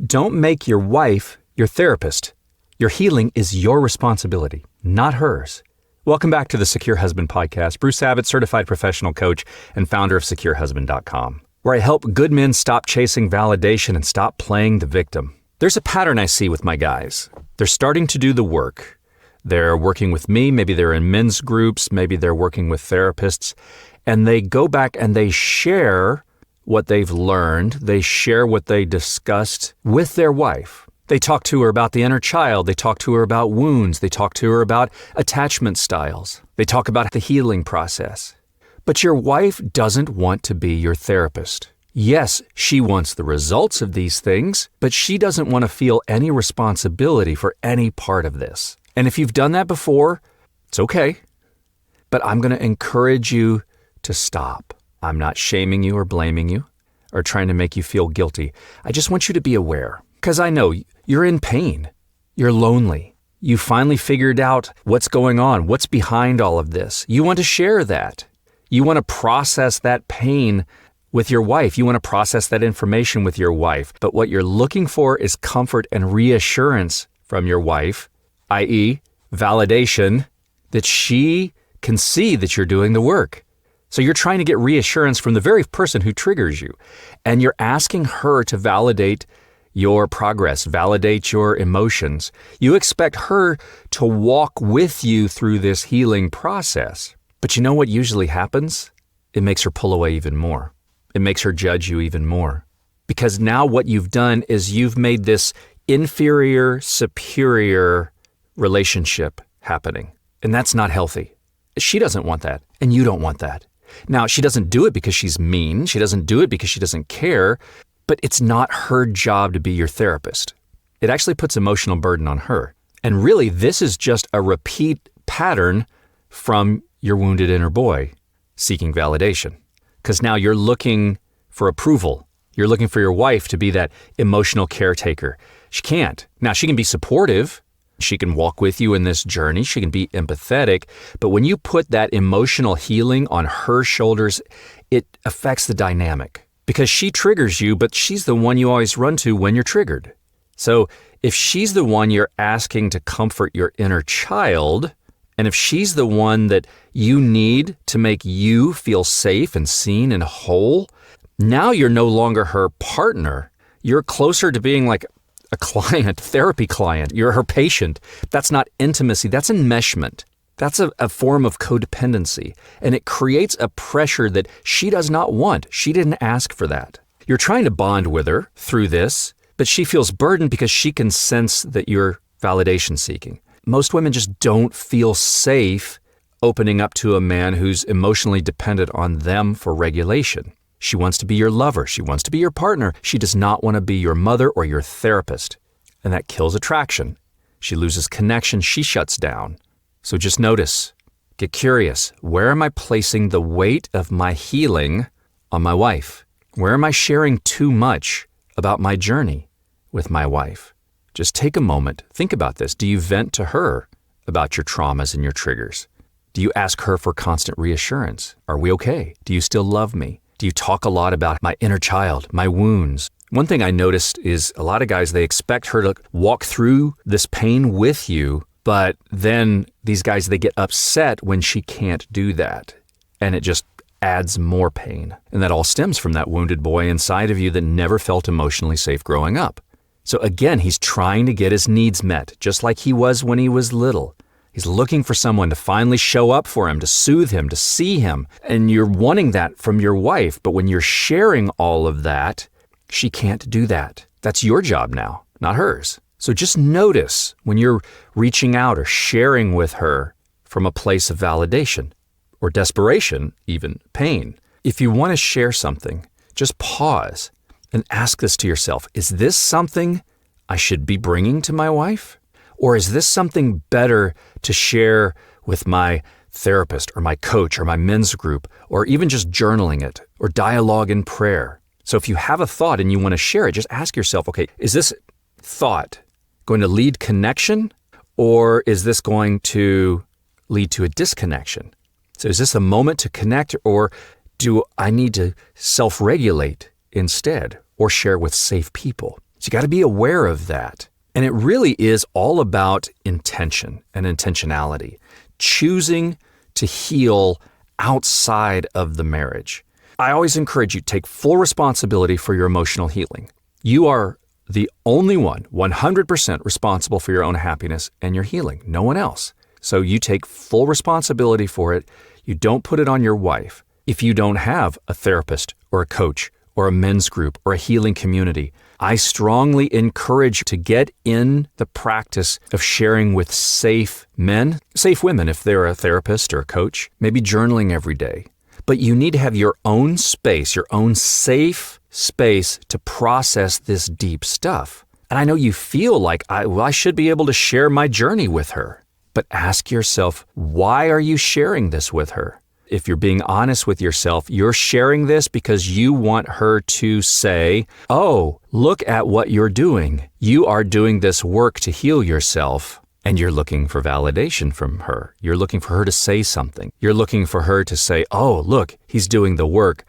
Don't make your wife your therapist. Your healing is your responsibility, not hers. Welcome back to the Secure Husband Podcast. Bruce Abbott, certified professional coach and founder of SecureHusband.com, where I help good men stop chasing validation and stop playing the victim. There's a pattern I see with my guys. They're starting to do the work. They're working with me, maybe they're in men's groups, maybe they're working with therapists, and they go back and they share what they've learned. They share what they discussed with their wife. They talk to her about the inner child. They talk to her about wounds. They talk to her about attachment styles. They talk about the healing process. But your wife doesn't want to be your therapist. Yes, she wants the results of these things, but she doesn't want to feel any responsibility for any part of this. And if you've done that before, it's okay. But I'm going to encourage you to stop. I'm not shaming you or blaming you or trying to make you feel guilty. I just want you to be aware, because I know you're in pain. You're lonely. You finally figured out what's going on, what's behind all of this. You want to share that. You want to process that pain with your wife. You want to process that information with your wife. But what you're looking for is comfort and reassurance from your wife, i.e., validation that she can see that you're doing the work. So you're trying to get reassurance from the very person who triggers you, and you're asking her to validate your progress, validate your emotions. You expect her to walk with you through this healing process. But you know what usually happens? It makes her pull away even more. It makes her judge you even more. Because now what you've done is you've made this inferior, superior relationship happening. And that's not healthy. She doesn't want that, and you don't want that. Now, she doesn't do it because she's mean. She doesn't do it because she doesn't care, but it's not her job to be your therapist. It actually puts emotional burden on her. And really, this is just a repeat pattern from your wounded inner boy seeking validation. Because now you're looking for approval. You're looking for your wife to be that emotional caretaker. She can't. Now, she can be supportive. She can walk with you in this journey. She can be empathetic. But when you put that emotional healing on her shoulders, it affects the dynamic. Because she triggers you, but she's the one you always run to when you're triggered. So if she's the one you're asking to comfort your inner child, and if she's the one that you need to make you feel safe and seen and whole, now you're no longer her partner. You're closer to being like a client, therapy client. You're her patient. That's not intimacy. That's enmeshment. That's a form of codependency. And it creates a pressure that she does not want. She didn't ask for that. You're trying to bond with her through this, but she feels burdened because she can sense that you're validation seeking. Most women just don't feel safe opening up to a man who's emotionally dependent on them for regulation. She wants to be your lover. She wants to be your partner. She does not want to be your mother or your therapist. And that kills attraction. She loses connection. She shuts down. So just notice, get curious. Where am I placing the weight of my healing on my wife? Where am I sharing too much about my journey with my wife? Just take a moment. Think about this. Do you vent to her about your traumas and your triggers? Do you ask her for constant reassurance? Are we okay? Do you still love me? Do you talk a lot about my inner child, my wounds? One thing I noticed is a lot of guys, they expect her to walk through this pain with you, but then these guys, they get upset when she can't do that. And it just adds more pain. And that all stems from that wounded boy inside of you that never felt emotionally safe growing up. So again, he's trying to get his needs met, just like he was when he was little. He's looking for someone to finally show up for him, to soothe him, to see him. And you're wanting that from your wife. But when you're sharing all of that, she can't do that. That's your job now, not hers. So just notice when you're reaching out or sharing with her from a place of validation or desperation, even pain. If you want to share something, just pause and ask this to yourself. Is this something I should be bringing to my wife? Or is this something better to share with my therapist or my coach or my men's group, or even just journaling it or dialogue in prayer? So if you have a thought and you want to share it, just ask yourself, okay, is this thought going to lead connection, or is this going to lead to a disconnection? So is this a moment to connect, or do I need to self-regulate instead or share with safe people? So you got to be aware of that. And it really is all about intention and intentionality, choosing to heal outside of the marriage. I always encourage you to take full responsibility for your emotional healing. You are the only one 100% responsible for your own happiness and your healing, no one else. So you take full responsibility for it. You don't put it on your wife. If you don't have a therapist or a coach or a men's group or a healing community, I strongly encourage you to get in the practice of sharing with safe men, safe women if they're a therapist or a coach, maybe journaling every day. But you need to have your own space, your own safe space to process this deep stuff. And I know you feel like, I should be able to share my journey with her. But ask yourself, why are you sharing this with her? If you're being honest with yourself, you're sharing this because you want her to say, oh, look at what you're doing. You are doing this work to heal yourself, and you're looking for validation from her. You're looking for her to say something. You're looking for her to say, oh, look, he's doing the work.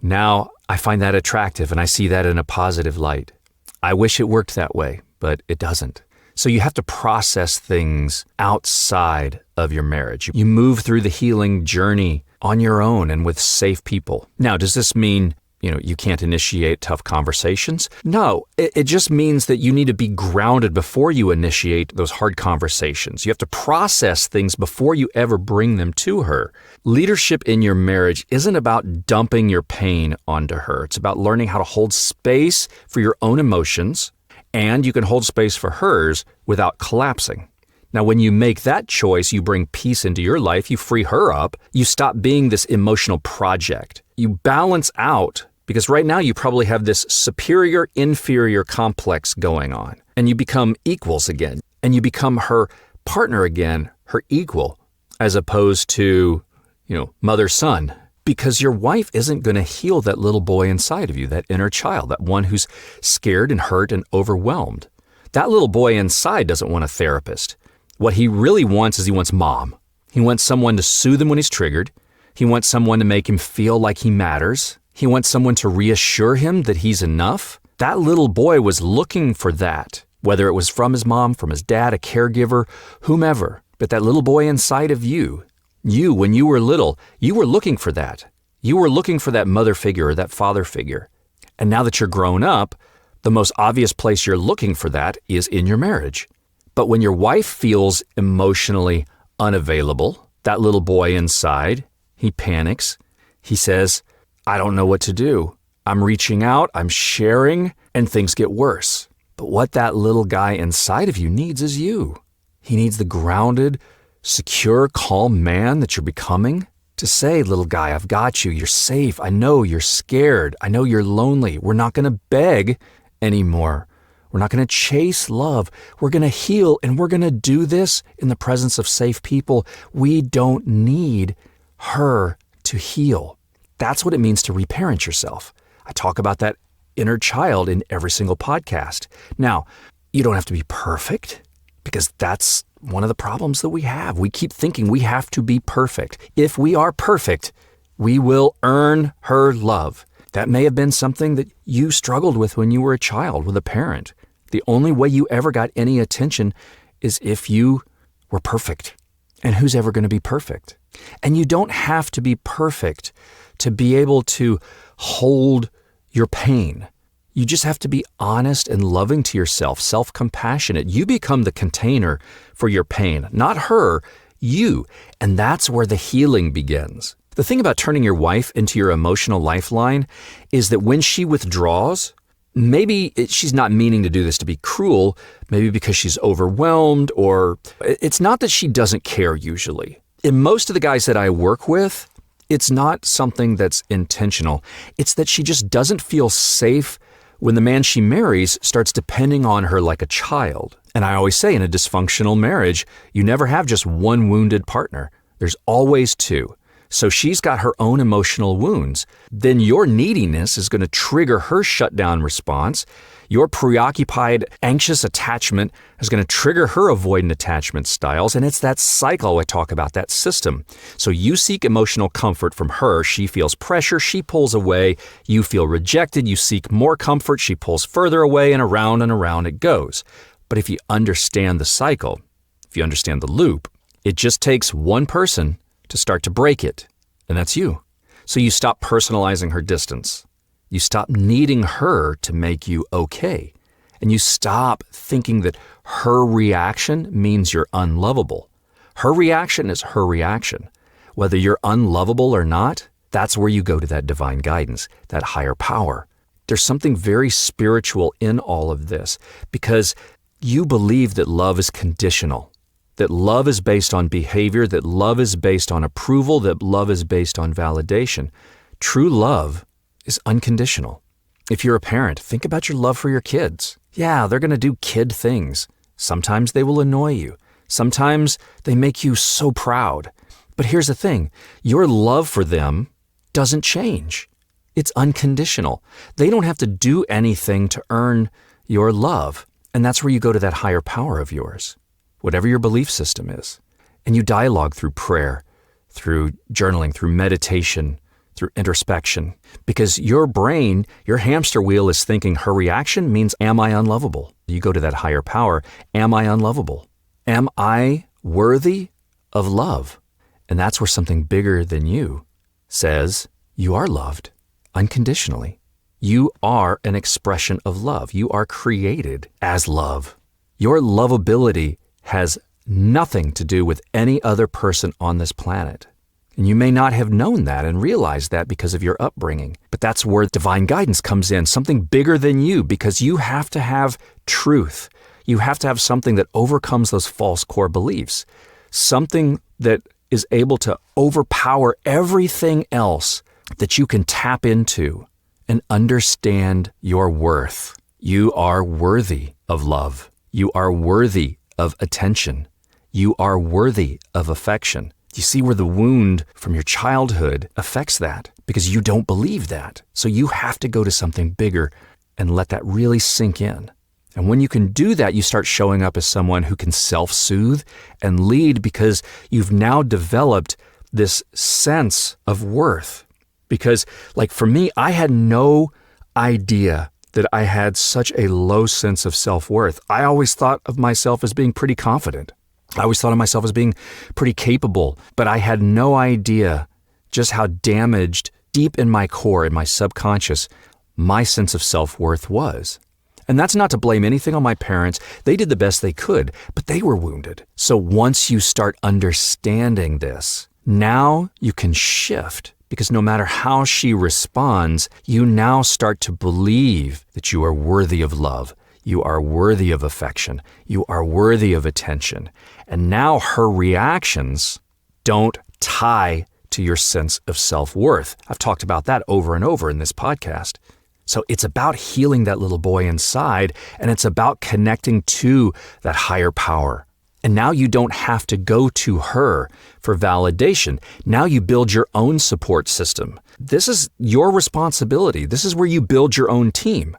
Now I find that attractive, and I see that in a positive light. I wish it worked that way, but it doesn't. So you have to process things outside of your marriage. You move through the healing journey on your own and with safe people. Now, does this mean, you can't initiate tough conversations? No, it just means that you need to be grounded before you initiate those hard conversations. You have to process things before you ever bring them to her. Leadership in your marriage isn't about dumping your pain onto her. It's about learning how to hold space for your own emotions, and you can hold space for hers without collapsing. Now, when you make that choice, you bring peace into your life, you free her up, you stop being this emotional project. You balance out, because right now you probably have this superior-inferior complex going on, and you become equals again, and you become her partner again, her equal, as opposed to, mother-son. Because your wife isn't going to heal that little boy inside of you, that inner child, that one who's scared and hurt and overwhelmed. That little boy inside doesn't want a therapist. What he really wants is he wants mom. He wants someone to soothe him when he's triggered. He wants someone to make him feel like he matters. He wants someone to reassure him that he's enough. That little boy was looking for that, whether it was from his mom, from his dad, a caregiver, whomever. But that little boy inside of you, when you were little, you were looking for that. You were looking for that mother figure or that father figure. And now that you're grown up, the most obvious place you're looking for that is in your marriage. But when your wife feels emotionally unavailable, that little boy inside, he panics. He says, I don't know what to do. I'm reaching out, I'm sharing, and things get worse. But what that little guy inside of you needs is you. He needs the grounded, secure, calm man that you're becoming to say, little guy, I've got you. You're safe. I know you're scared. I know you're lonely. We're not going to beg anymore. We're not going to chase love. We're going to heal, and we're going to do this in the presence of safe people. We don't need her to heal. That's what it means to reparent yourself. I talk about that inner child in every single podcast. Now, you don't have to be perfect, because that's one of the problems that we have. We keep thinking we have to be perfect. If we are perfect, we will earn her love. That may have been something that you struggled with when you were a child with a parent. The only way you ever got any attention is if you were perfect. And who's ever going to be perfect? And you don't have to be perfect to be able to hold your pain. You just have to be honest and loving to yourself, self-compassionate. You become the container for your pain, not her, you. And that's where the healing begins. The thing about turning your wife into your emotional lifeline is that when she withdraws, maybe she's not meaning to do this to be cruel, maybe because she's overwhelmed, or it's not that she doesn't care usually. In most of the guys that I work with, it's not something that's intentional. It's that she just doesn't feel safe when the man she marries starts depending on her like a child. And I always say in a dysfunctional marriage, you never have just one wounded partner. There's always two. So she's got her own emotional wounds. Then your neediness is going to trigger her shutdown response. Your preoccupied, anxious attachment is going to trigger her avoidant attachment styles, and it's that cycle I talk about, that system. So you seek emotional comfort from her. She feels pressure. She pulls away. You feel rejected. You seek more comfort. She pulls further away, and around it goes. But if you understand the cycle, if you understand the loop, it just takes one person to start to break it, and that's you. So you stop personalizing her distance. You stop needing her to make you okay. And you stop thinking that her reaction means you're unlovable. Her reaction is her reaction. Whether you're unlovable or not, that's where you go to that divine guidance, that higher power. There's something very spiritual in all of this because you believe that love is conditional, that love is based on behavior, that love is based on approval, that love is based on validation. True love is unconditional. If you're a parent, think about your love for your kids. Yeah, they're going to do kid things. Sometimes they will annoy you. Sometimes they make you so proud. But here's the thing, your love for them doesn't change. It's unconditional. They don't have to do anything to earn your love. And that's where you go to that higher power of yours, whatever your belief system is. And you dialogue through prayer, through journaling, through meditation, through introspection. Because your brain, your hamster wheel is thinking her reaction means, am I unlovable? You go to that higher power, am I unlovable? Am I worthy of love? And that's where something bigger than you says, you are loved unconditionally. You are an expression of love. You are created as love. Your lovability has nothing to do with any other person on this planet. And you may not have known that and realized that because of your upbringing. But that's where divine guidance comes in, something bigger than you, because you have to have truth. You have to have something that overcomes those false core beliefs, something that is able to overpower everything else that you can tap into and understand your worth. You are worthy of love. You are worthy of attention. You are worthy of affection. You see where the wound from your childhood affects that because you don't believe that. So you have to go to something bigger and let that really sink in. And when you can do that, you start showing up as someone who can self-soothe and lead because you've now developed this sense of worth. Because, like for me, I had no idea that I had such a low sense of self-worth. I always thought of myself as being pretty confident. I always thought of myself as being pretty capable, but I had no idea just how damaged deep in my core, in my subconscious, my sense of self-worth was. And that's not to blame anything on my parents. They did the best they could, but they were wounded. So once you start understanding this, now you can shift. Because no matter how she responds, you now start to believe that you are worthy of love. You are worthy of affection. You are worthy of attention. And now her reactions don't tie to your sense of self-worth. I've talked about that over and over in this podcast. So it's about healing that little boy inside, and it's about connecting to that higher power. And now you don't have to go to her for validation. Now you build your own support system. This is your responsibility. This is where you build your own team.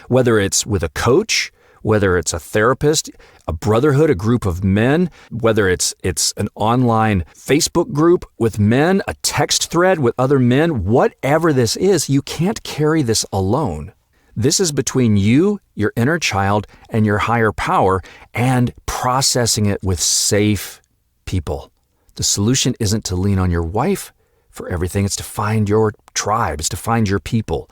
Whether it's with a coach, whether it's a therapist, a brotherhood, a group of men, whether it's an online Facebook group with men, a text thread with other men, whatever this is, you can't carry this alone. This is between you, your inner child, and your higher power, and processing it with safe people. The solution isn't to lean on your wife for everything. It's to find your tribe. It's to find your people.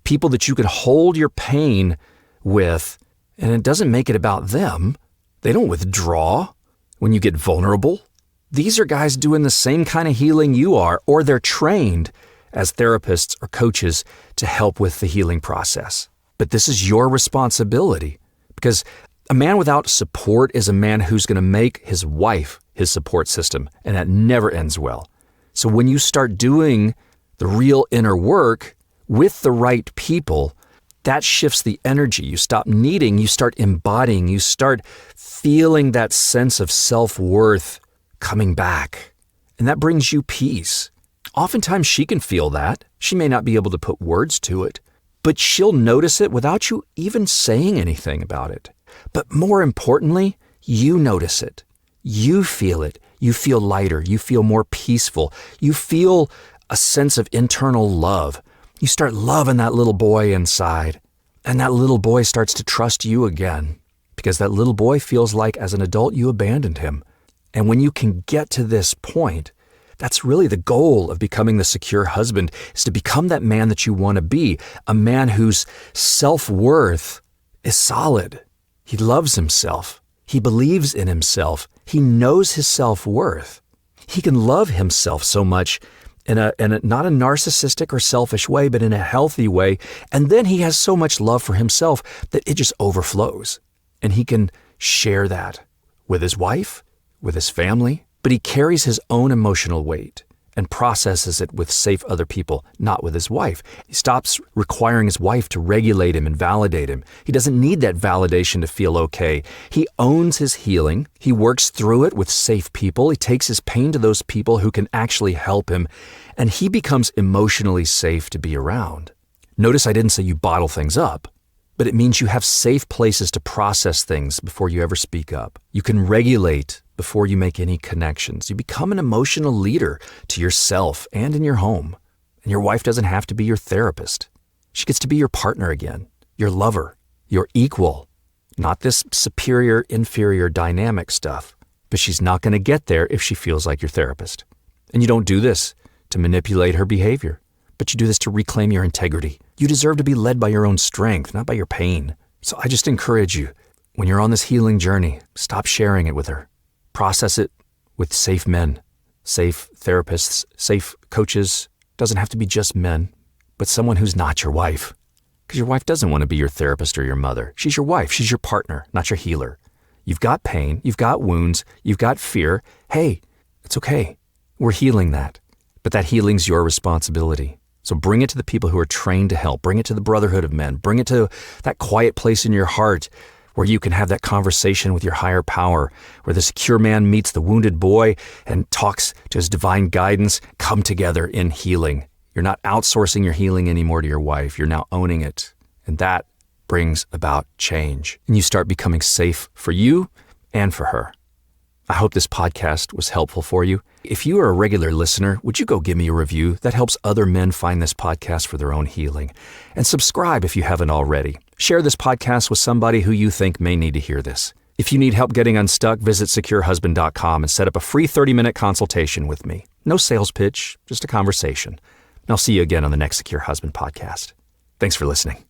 People that you can hold your pain with, and it doesn't make it about them. They don't withdraw when you get vulnerable. These are guys doing the same kind of healing you are, or they're trained as therapists or coaches to help with the healing process. But this is your responsibility because a man without support is a man who's going to make his wife his support system, and that never ends well. So when you start doing the real inner work with the right people, that shifts the energy. You stop needing, you start embodying, you start feeling that sense of self-worth coming back. And that brings you peace. Oftentimes she can feel that. She may not be able to put words to it, but she'll notice it without you even saying anything about it. But more importantly, you notice it. You feel it. You feel lighter. You feel more peaceful. You feel a sense of internal love. You start loving that little boy inside. And that little boy starts to trust you again, because that little boy feels like as an adult you abandoned him. And when you can get to this point, that's really the goal of becoming the secure husband, is to become that man that you want to be, a man whose self-worth is solid. He loves himself. He believes in himself. He knows his self-worth. He can love himself so much in a not a narcissistic or selfish way, but in a healthy way. And then he has so much love for himself that it just overflows. And he can share that with his wife, with his family, but he carries his own emotional weight and processes it with safe other people, not with his wife. He stops requiring his wife to regulate him and validate him. He doesn't need that validation to feel okay. He owns his healing. He works through it with safe people. He takes his pain to those people who can actually help him, and he becomes emotionally safe to be around. Notice I didn't say you bottle things up, but it means you have safe places to process things before you ever speak up. You can regulate before you make any connections. You become an emotional leader to yourself and in your home. And your wife doesn't have to be your therapist. She gets to be your partner again, your lover, your equal, not this superior, inferior dynamic stuff. But she's not going to get there if she feels like your therapist. And you don't do this to manipulate her behavior, but you do this to reclaim your integrity. You deserve to be led by your own strength, not by your pain. So I just encourage you, when you're on this healing journey, stop sharing it with her. Process it with safe men, safe therapists, safe coaches. Doesn't have to be just men, but someone who's not your wife. Because your wife doesn't want to be your therapist or your mother. She's your wife. She's your partner, not your healer. You've got pain. You've got wounds. You've got fear. Hey, it's okay. We're healing that. But that healing's your responsibility. So bring it to the people who are trained to help. Bring it to the brotherhood of men. Bring it to that quiet place in your heart where you can have that conversation with your higher power, where the secure man meets the wounded boy and talks to his divine guidance. Come together in healing. You're not outsourcing your healing anymore to your wife. You're now owning it. And that brings about change. And you start becoming safe for you and for her. I hope this podcast was helpful for you. If you are a regular listener, would you go give me a review? That helps other men find this podcast for their own healing. And subscribe if you haven't already. Share this podcast with somebody who you think may need to hear this. If you need help getting unstuck, visit securehusband.com and set up a free 30-minute consultation with me. No sales pitch, just a conversation. And I'll see you again on the next Secure Husband podcast. Thanks for listening.